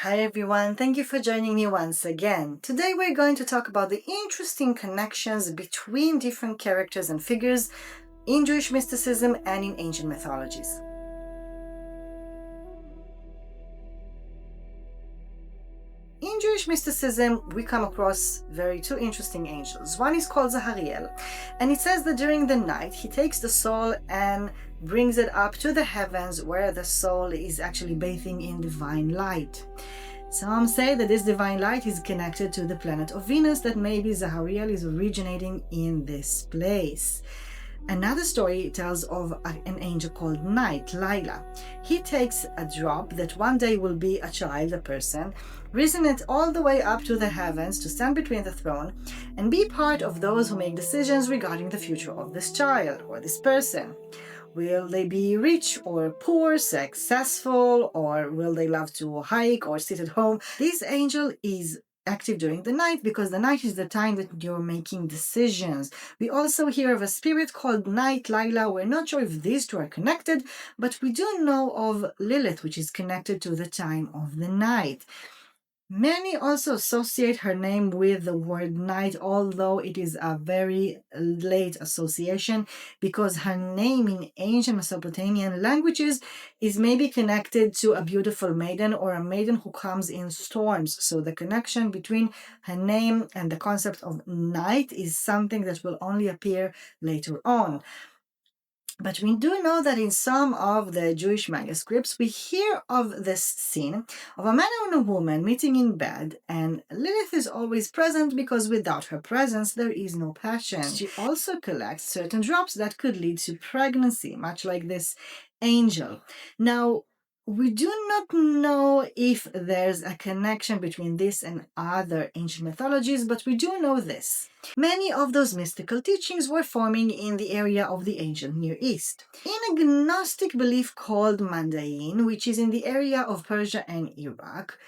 Hi everyone, thank you for joining me once again. Today we're going to talk about the interesting connections between different characters and figures in Jewish mysticism and in ancient mythologies. In Jewish mysticism, we come across two interesting angels. One is called Zahariel, and it says that during the night he takes the soul and brings it up to the heavens where the soul is actually bathing in divine light. Some say that this divine light is connected to the planet of Venus, that maybe Zahariel is originating in this place. Another story tells of an angel called Night, Lila. He takes a drop that one day will be a child, a person, risen it all the way up to the heavens to stand between the throne and be part of those who make decisions regarding the future of this child or this person. Will they be rich or poor, successful, or will they love to hike or sit at home? This angel is active during the night because the night is the time that you're making decisions. We also hear of a spirit called Night, Lila. We're not sure if these two are connected, but we do know of Lilith, which is connected to the time of the night. Many also associate her name with the word night, although it is a very late association because her name in ancient Mesopotamian languages is maybe connected to a beautiful maiden or a maiden who comes in storms. So the connection between her name and the concept of night is something that will only appear later on. But we do know that in some of the Jewish manuscripts, we hear of this scene of a man and a woman meeting in bed, and Lilith is always present because without her presence, there is no passion. She also collects certain drops that could lead to pregnancy, much like this angel. Now, we do not know if there's a connection between this and other ancient mythologies, but we do know this. Many of those mystical teachings were forming in the area of the ancient Near East. In a Gnostic belief called Mandaean, which is in the area of Persia and Iraq,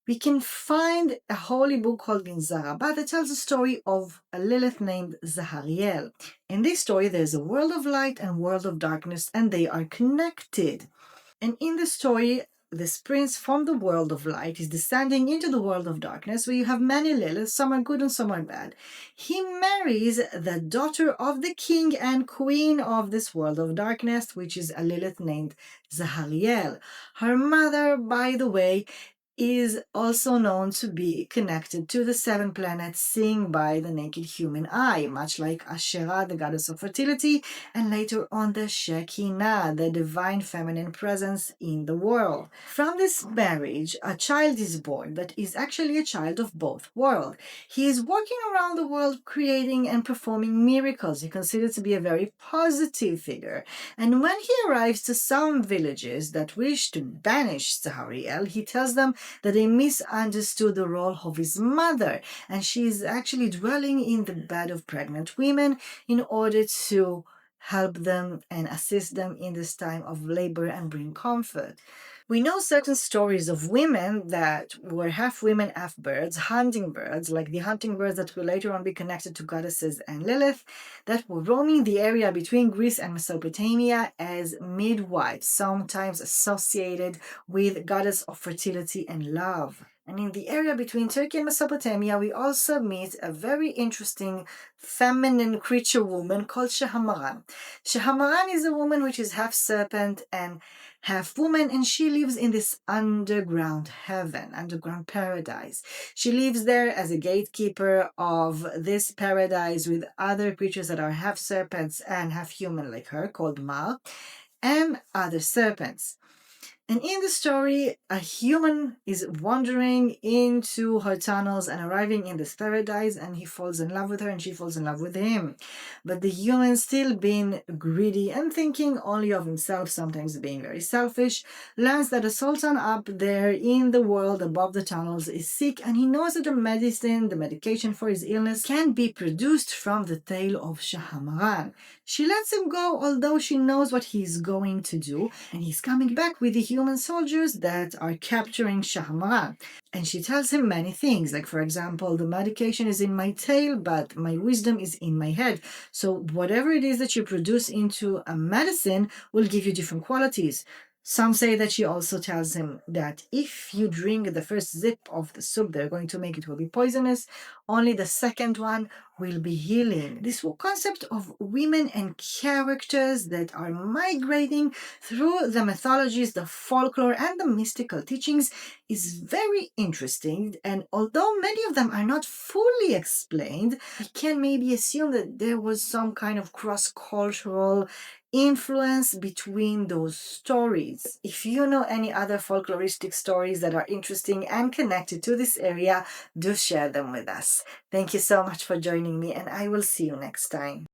we can find a holy book called Shabbat that tells a story of a Lilith named Zahariel. In this story, there's a world of light and world of darkness, and they are connected. And in the story, this prince from the world of light is descending into the world of darkness, where you have many Liliths, some are good and some are bad. He marries the daughter of the king and queen of this world of darkness, which is a Lilith named Zahariel. Her mother, by the way, is also known to be connected to the seven planets seen by the naked human eye, much like Asherah, the goddess of fertility, and later on the Shekinah, the divine feminine presence in the world. From this marriage, a child is born that is actually a child of both worlds. He is walking around the world creating and performing miracles. He considered to be a very positive figure. And when he arrives to some villages that wish to banish Zahariel, he tells them that they misunderstood the role of his mother, and she is actually dwelling in the bed of pregnant women in order to help them and assist them in this time of labor and bring comfort. We know certain stories of women that were half women, half birds, hunting birds, like the hunting birds that will later on be connected to goddesses and Lilith, that were roaming the area between Greece and Mesopotamia as midwives, sometimes associated with goddess of fertility and love. And in the area between Turkey and Mesopotamia, we also meet a very interesting feminine creature woman called Shahamaran. Shahamaran is a woman which is half serpent and half woman, and she lives in this underground heaven, underground paradise. She lives there as a gatekeeper of this paradise with other creatures that are half serpents and half human like her, called Ma, and other serpents. And in the story, a human is wandering into her tunnels and arriving in this paradise, and he falls in love with her and she falls in love with him. But the human, still being greedy and thinking only of himself, sometimes being very selfish, learns that a sultan up there in the world above the tunnels is sick, and he knows that the medication for his illness can be produced from the tail of Shahamaran. She lets him go, although she knows what he's going to do, and he's coming back with the human soldiers that are capturing Shahamaran. And she tells him many things, like, for example, the medication is in my tail, but my wisdom is in my head. So whatever it is that you produce into a medicine will give you different qualities. Some say that she also tells him that if you drink the first sip of the soup they're going to make, it will be poisonous. Only the second one will be healing. This whole concept of women and characters that are migrating through the mythologies, the folklore, and the mystical teachings is very interesting. And although many of them are not fully explained, we can maybe assume that there was some kind of cross-cultural influence between those stories. If you know any other folkloristic stories that are interesting and connected to this area, do share them with us. Thank you so much for joining me, and I will see you next time.